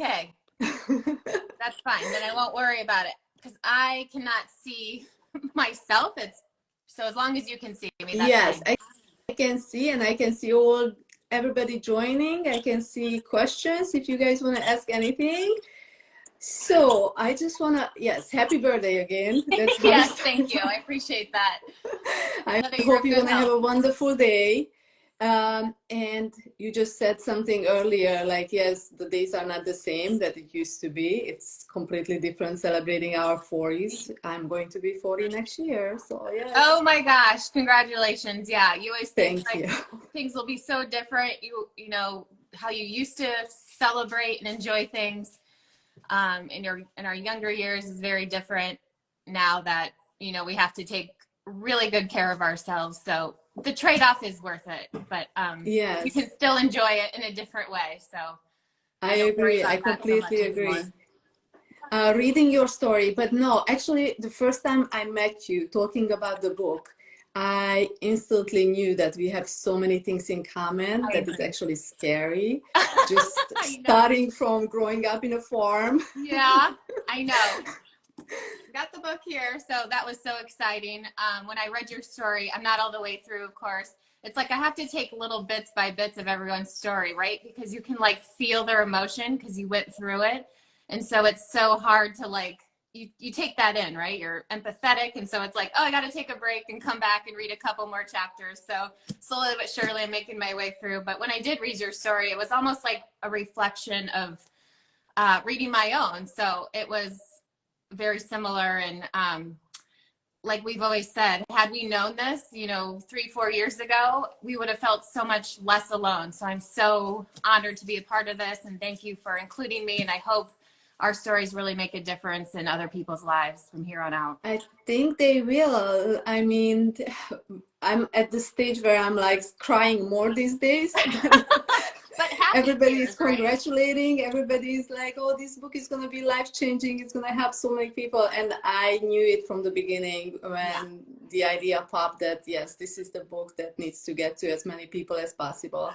Okay, that's fine. Then I won't worry about it because I cannot see myself. It's so as long as you can see me, that's Yes, fine. I can see, and I can see all everybody joining. I can see questions if you guys want to ask anything. So I just want to, yes, happy birthday again. That's how to Yes, start. thank you. I appreciate that. I Another year hope of you're good going to have health. a wonderful day. And you just said something earlier, like, yes, the days are not the same that it used to be. It's completely different celebrating our 40s. I'm going to be 40 next year. So, yes, Oh my gosh, congratulations. Yeah, you always think thank like you. things will be so different. You know how you used to celebrate and enjoy things in our younger years is very different now that, we have to take really good care of ourselves. So the trade-off is worth it, but you can Yes, still enjoy it in a different way. So I I don't worry agree. I about that so much completely agree. anymore. Reading your story, but no, actually, the first time I met you talking about the book, I instantly knew that we have so many things in common I that is agree. actually scary. Just I know. starting from growing up in a farm. Yeah, I know. Got the book here, so that was so exciting. When I read your story, I'm not all the way through, of course. It's like I have to take little bits by bits of everyone's story, right? Because you can like feel their emotion because you went through it. And so it's so hard to like you take that in, right? You're empathetic, and so it's like, oh, I got to take a break and come back and read a couple more chapters. So slowly but surely I'm making my way through. But when I did read your story, it was almost like a reflection of reading my own. So it was very similar. And like we've always said, had we known this, 3, 4 years ago, we would have felt so much less alone. So I'm so honored to be a part of this. And thank you for including me. And I hope our stories really make a difference in other people's lives from here on out. I think they will. I mean, I'm at the stage where I'm like crying more these days. But happy Everybody is tears, right? congratulating. Everybody is like, oh, this book is going to be life changing. It's going to help so many people. And I knew it from the beginning Yeah. when the idea popped that, yes, this is the book that needs to get to as many people as possible.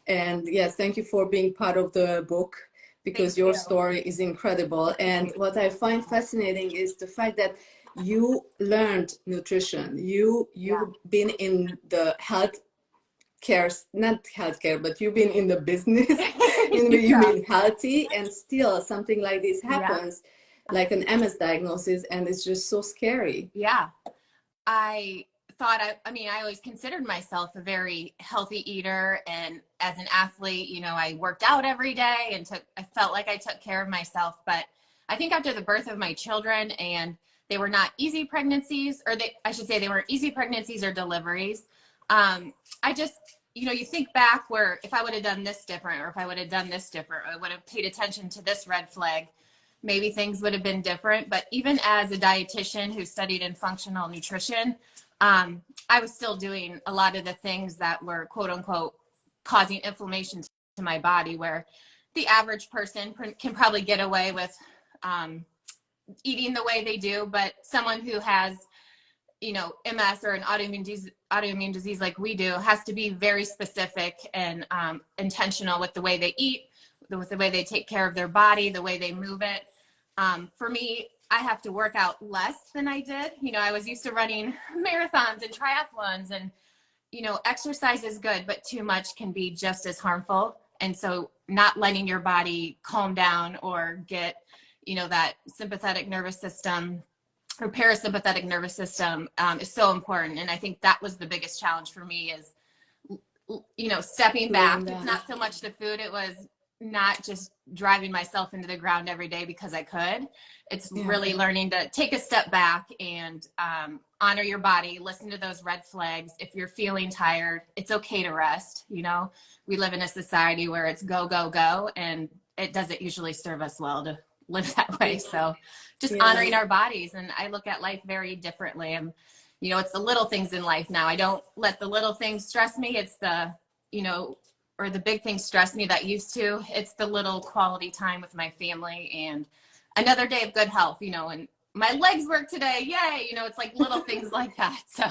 And yes, thank you for being part of the book Thank because your you. story is incredible. And what I find fascinating is the fact that you learned nutrition. Yeah. You've been in the health care, not healthcare, but you've been in the business, you've Yeah. been healthy, and still something like this Yeah. happens, like an MS diagnosis, and it's just so scary. Yeah. I thought I always considered myself a very healthy eater. And as an athlete, I worked out every day and I felt like I took care of myself. But I think after the birth of my children, and they were not easy pregnancies, I should say they weren't easy pregnancies or deliveries. I just, you think back where if I would have done this different, or if I would have done this different, I would have paid attention to this red flag, maybe things would have been different. But even as a dietitian who studied in functional nutrition, I was still doing a lot of the things that were quote unquote causing inflammation to my body, where the average person can probably get away with eating the way they do. But someone who has, MS or an autoimmune disease like we do has to be very specific and intentional with the way they eat, with the way they take care of their body, the way they move it. For me, I have to work out less than I did. I was used to running marathons and triathlons, and, exercise is good, but too much can be just as harmful. And so not letting your body calm down or get, that sympathetic nervous system or parasympathetic nervous system is so important. And I think that was the biggest challenge for me is, stepping back. Slowing It's down. not so much the food. It was not just driving myself into the ground every day because I could. It's Yeah. really learning to take a step back and honor your body, listen to those red flags. If you're feeling tired, it's okay to rest. We live in a society where it's go, go, go, and it doesn't usually serve us well to live that way. So just Yeah. honoring our bodies. And I look at life very differently. It's the little things in life now. I don't let the little things stress me. It's the, or the big things stress me that used to. It's the little quality time with my family and another day of good health, and my legs work today. Yay. It's like little things like that. So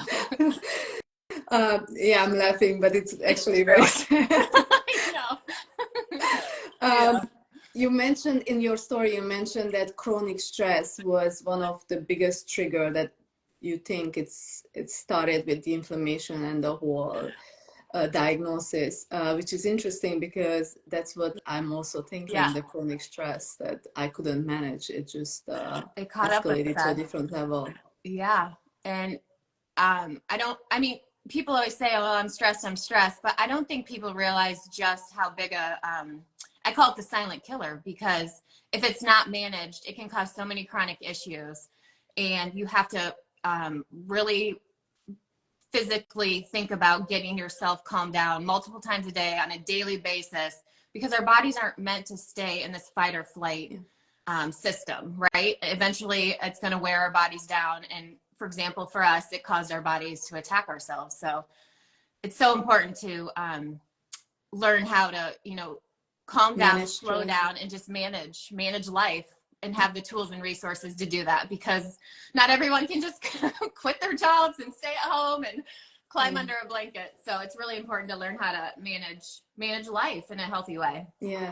Yeah, I'm laughing, but it's it's actually very true. sad. I know. Um, Yeah. You mentioned in your story, you mentioned that chronic stress was one of the biggest trigger that you think it started with the inflammation and the whole diagnosis, which is interesting because that's what I'm also thinking, Yeah, the chronic stress that I couldn't manage. It just it caught up with escalated to a us. different level. Yeah. And I mean, people always say, oh, I'm stressed, but I don't think people realize just how big I call it the silent killer, because if it's not managed, it can cause so many chronic issues. And you have to really physically think about getting yourself calmed down multiple times a day on a daily basis, because our bodies aren't meant to stay in this fight or flight system, right? Eventually it's going to wear our bodies down. And for example, for us, it caused our bodies to attack ourselves. So it's so important to learn how to, calm down, Manage slow stress. down, and just manage life, and have the tools and resources to do that, because not everyone can just quit their jobs and stay at home and climb under a blanket. So it's really important to learn how to manage life in a healthy way. Yeah.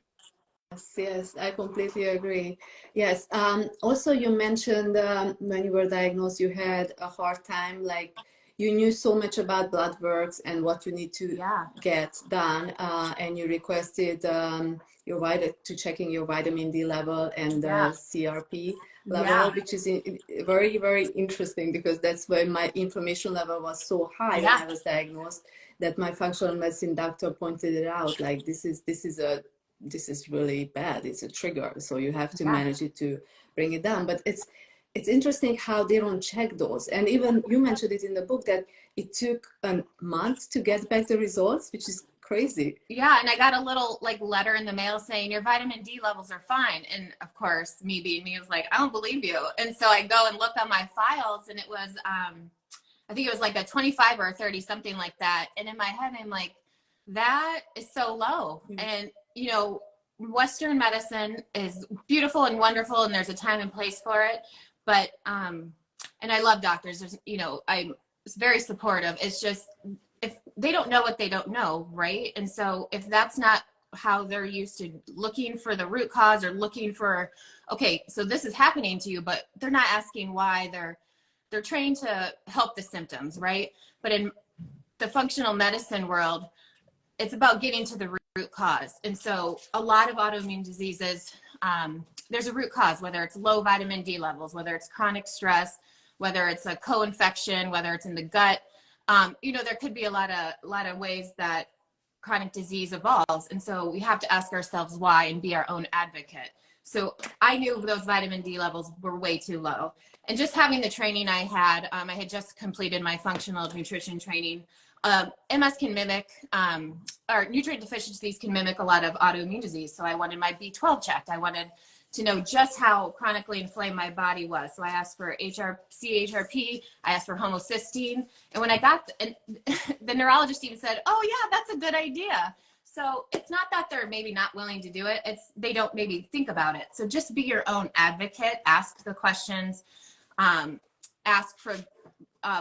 Yes, I completely agree. Yes. Also, you mentioned when you were diagnosed, you had a hard time, like you knew so much about blood works and what you need to Yeah. get done, and you requested to checking your vitamin D level and Yeah. the CRP Yeah. level, which is very, very interesting because that's why my inflammation level was so high when Yeah. I was diagnosed, that my functional medicine doctor pointed it out, like this is really bad. It's a trigger. So you have to Yeah. manage it to bring it down. But it's interesting how they don't check those. And even you mentioned it in the book that it took a month to get back the results, which is crazy. Yeah, and I got a little letter in the mail saying your vitamin D levels are fine. And of course, me being me, was like, I don't believe you. And so I go and look on my files, and it was I think it was like a 25 or a 30, something like that. And in my head, I'm like, that is so low. And Western medicine is beautiful and wonderful, and there's a time and place for it. But and I love doctors. I'm very supportive. It's just, if they don't know what they don't know, right? And so if that's not how they're used to looking for the root cause, or looking for, okay, so this is happening to you, but they're not asking why. They're trained to help the symptoms, right? But in the functional medicine world, it's about getting to the root cause. And so a lot of autoimmune diseases, there's a root cause, whether it's low vitamin D levels, whether it's chronic stress, whether it's a co-infection, whether it's in the gut. There could be a lot of ways that chronic disease evolves. And so we have to ask ourselves why and be our own advocate. So I knew those vitamin D levels were way too low. And just having the training I had just completed my functional nutrition training. MS can mimic, or nutrient deficiencies can mimic a lot of autoimmune disease. So I wanted my B12 checked. I wanted to know just how chronically inflamed my body was. So I asked for CHRP, I asked for homocysteine. And when I got, the neurologist even said, oh yeah, that's a good idea. So it's not that they're maybe not willing to do it. It's they don't maybe think about it. So just be your own advocate, ask the questions, ask for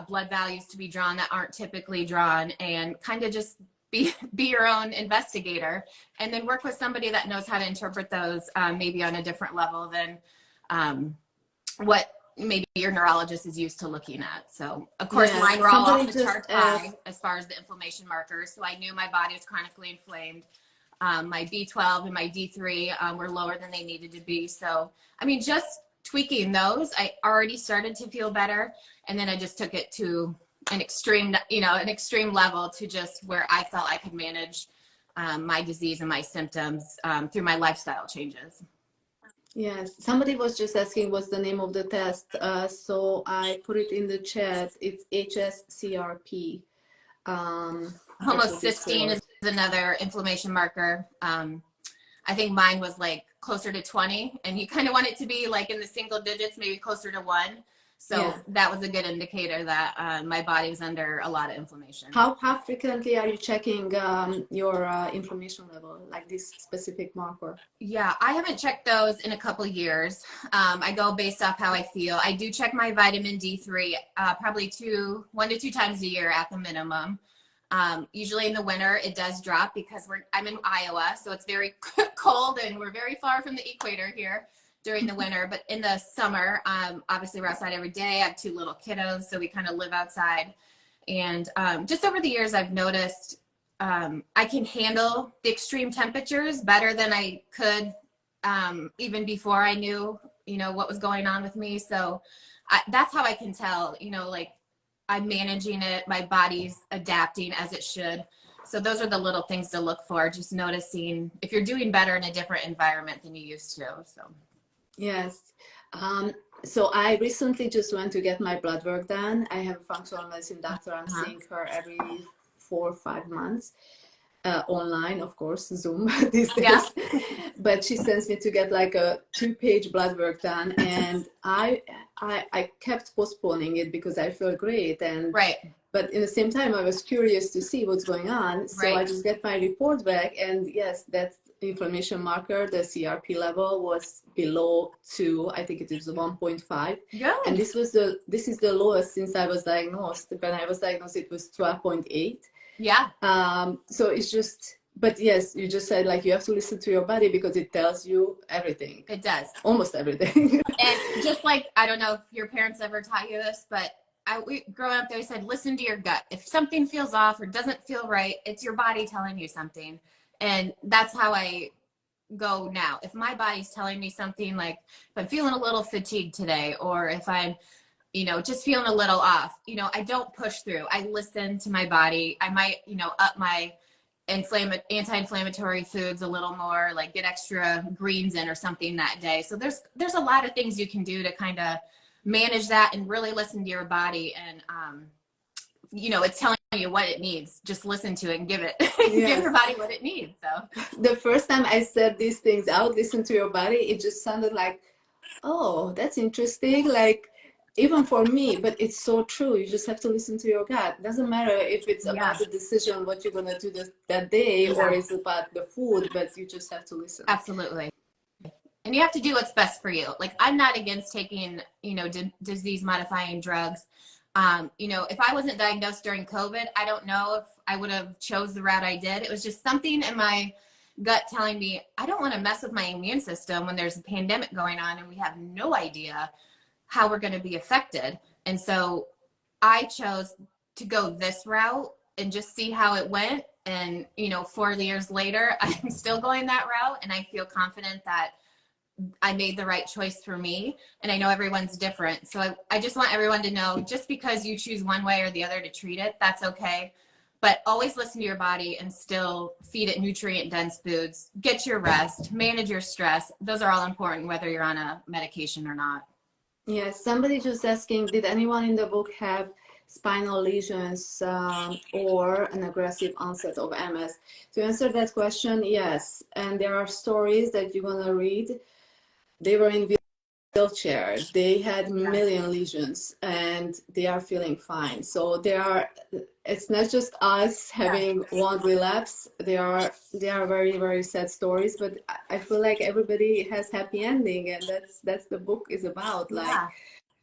blood values to be drawn that aren't typically drawn, and kind of just be your own investigator, and then work with somebody that knows how to interpret those maybe on a different level than what maybe your neurologist is used to looking at. So of course, mine were all off the charts high as far as the inflammation markers. So I knew my body was chronically inflamed. My B12 and my D3 were lower than they needed to be. So, I mean, just tweaking those, I already started to feel better. And then I just took it to an extreme level, to just where I felt I could manage my disease and my symptoms through my lifestyle changes. Yes, somebody was just asking what's the name of the test. So I put it in the chat. It's HSCRP. Homocysteine is another inflammation marker. I think mine was like closer to 20, and you kind of want it to be like in the single digits, maybe closer to 1. So that was a good indicator that my body was under a lot of inflammation. How frequently are you checking your inflammation level, like this specific marker? Yeah, I haven't checked those in a couple of years. I go based off how I feel. I do check my vitamin D3 probably 1 to 2 times a year at the minimum. Usually in the winter, it does drop because I'm in Iowa, so it's very cold and we're very far from the equator here during the winter. But in the summer, obviously we're outside every day. I have 2 little kiddos, so we kind of live outside. And just over the years, I've noticed I can handle the extreme temperatures better than I could even before I knew, what was going on with me. So that's how I can tell, like I'm managing it. My body's adapting as it should. So those are the little things to look for, just noticing if you're doing better in a different environment than you used to. So. Yes. So I recently just went to get my blood work done. I have a functional medicine doctor. I'm seeing her every 4 or 5 months. Online, of course, Zoom these days. Yeah. But she sends me to get like a 2-page blood work done, and I kept postponing it because I feel great, and right. But in the same time, I was curious to see what's going on. So right. I just get my report back, and yes, that inflammation marker, the CRP level, was below 2. I think it is 1.5. Good. And this is the lowest since I was diagnosed. When I was diagnosed, it was 12.8. Yeah. So it's just, but yes, you just said like you have to listen to your body because it tells you everything. It does. Almost everything. And just like, I don't know if your parents ever taught you this, but growing up, they always said, listen to your gut. If something feels off or doesn't feel right, it's your body telling you something. And that's how I go now. If my body's telling me something, like if I'm feeling a little fatigued today, or if I'm just feeling a little off, I don't push through. I listen to my body. I might, up my anti-inflammatory foods a little more, like get extra greens in or something that day. So there's a lot of things you can do to kind of manage that and really listen to your body. And, it's telling you what it needs. Just listen to it and give it, give your body what it needs. So the first time I said these things out, listen to your body, it just sounded like, oh, that's interesting. Like, even for me, but it's so true. You just have to listen to your gut. It doesn't matter if it's about the decision, what you're going to do that day, or it's about the food, but you just have to listen. Absolutely. And you have to do what's best for you. Like, I'm not against taking, disease modifying drugs. If I wasn't diagnosed during COVID, I don't know if I would have chose the route I did. It was just something in my gut telling me, I don't want to mess with my immune system when there's a pandemic going on and we have no idea how we're going to be affected. And so I chose to go this route and just see how it went. And, 4 years later, I'm still going that route. And I feel confident that I made the right choice for me. And I know everyone's different. So I just want everyone to know, just because you choose one way or the other to treat it, that's okay. But always listen to your body and still feed it nutrient dense foods, get your rest, manage your stress. Those are all important, whether you're on a medication or not. Yes, somebody just asking, did anyone in the book have spinal lesions or an aggressive onset of MS? To answer that question, yes. And there are stories that you're going to read. They were in wheelchairs. They had million lesions and they are feeling fine. So it's not just us having one relapse. They are very, very sad stories, but I feel like everybody has happy ending, and that's the book is about, like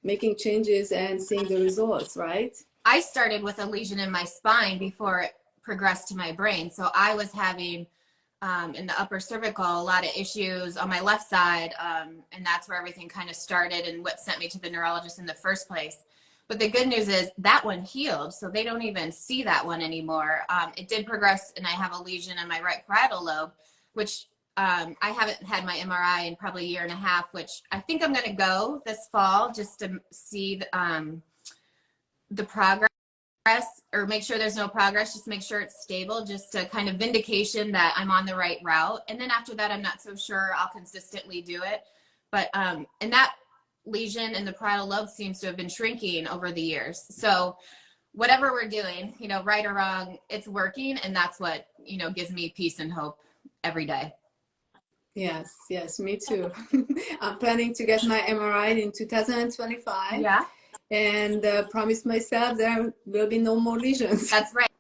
making changes and seeing the results, right? I started with a lesion in my spine before it progressed to my brain. So I was having in the upper cervical a lot of issues on my left side, and that's where everything kind of started and what sent me to the neurologist in the first place. But the good news is that one healed, so they don't even see that one anymore. It did progress, and I have a lesion in my right parietal lobe, which I haven't had my MRI in probably a year and a half, which I think I'm going to go this fall just to see the progress, or make sure there's no progress, just make sure it's stable, just to kind of vindication that I'm on the right route. And then after that, I'm not so sure I'll consistently do it. But, and that lesion in the parietal lobe seems to have been shrinking over the years. So whatever we're doing, right or wrong, it's working. And that's what, gives me peace and hope every day. Yes, me too. I'm planning to get my MRI in 2025. Yeah. And promise myself there will be no more lesions. That's right.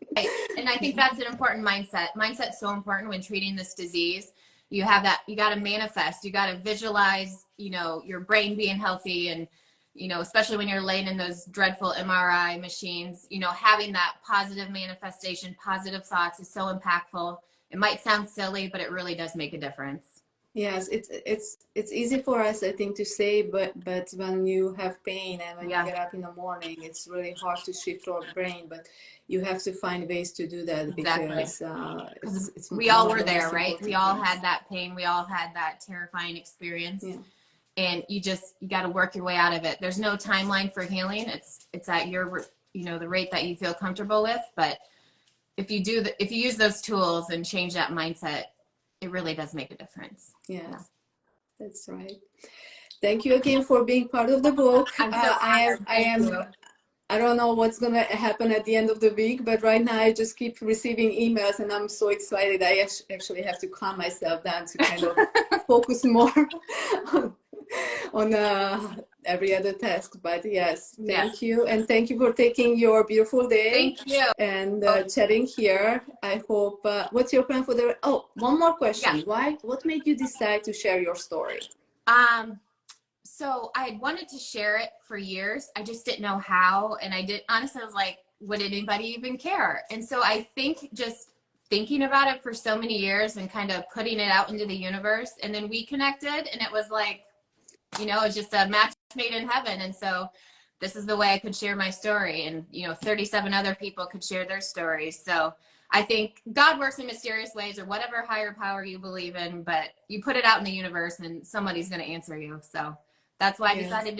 And I think that's an important mindset. Mindset's so important when treating this disease. You have that, you got to manifest, you got to visualize, your brain being healthy and you know, especially when you're laying in those dreadful MRI machines, you know, having that positive manifestation, positive thoughts is so impactful. It might sound silly, but it really does make a difference. Yes, it's easy for us, I think, to say, but when you have pain and when you Yeah, get up in the morning, it's really hard to shift our brain. But you have to find ways to do that exactly. because Because it's we one all of were the there, most right? We important all things. had that pain. We all had that terrifying experience. Yeah. And you got to work your way out of it. There's no timeline for healing. It's at your, you know, the rate that you feel comfortable with. But if you use those tools and change that mindset, it really does make a difference. Yes, that's right. Thank you again for being part of the book. I'm so honored. I Thank am. you. I don't know what's gonna happen at the end of the week, but right now I just keep receiving emails, and I'm so excited. I actually have to calm myself down to kind of focus more on, on every other task. But yes, Yes. thank you, and thank you for taking your beautiful day Thank you. and chatting here. I hope. What's your plan for the? Oh, one more Yeah. question. Why? What made you decide to share your story? So I had wanted to share it for years. I just didn't know how. And honestly, I was like, would anybody even care? And so I think just thinking about it for so many years and kind of putting it out into the universe. And then we connected, and it was like, you know, it's just a match made in heaven. And so this is the way I could share my story. And, you know, 37 other people could share their stories. So I think God works in mysterious ways, or whatever higher power you believe in, but you put it out in the universe and somebody's going to answer you. So that's why I Yes. decided to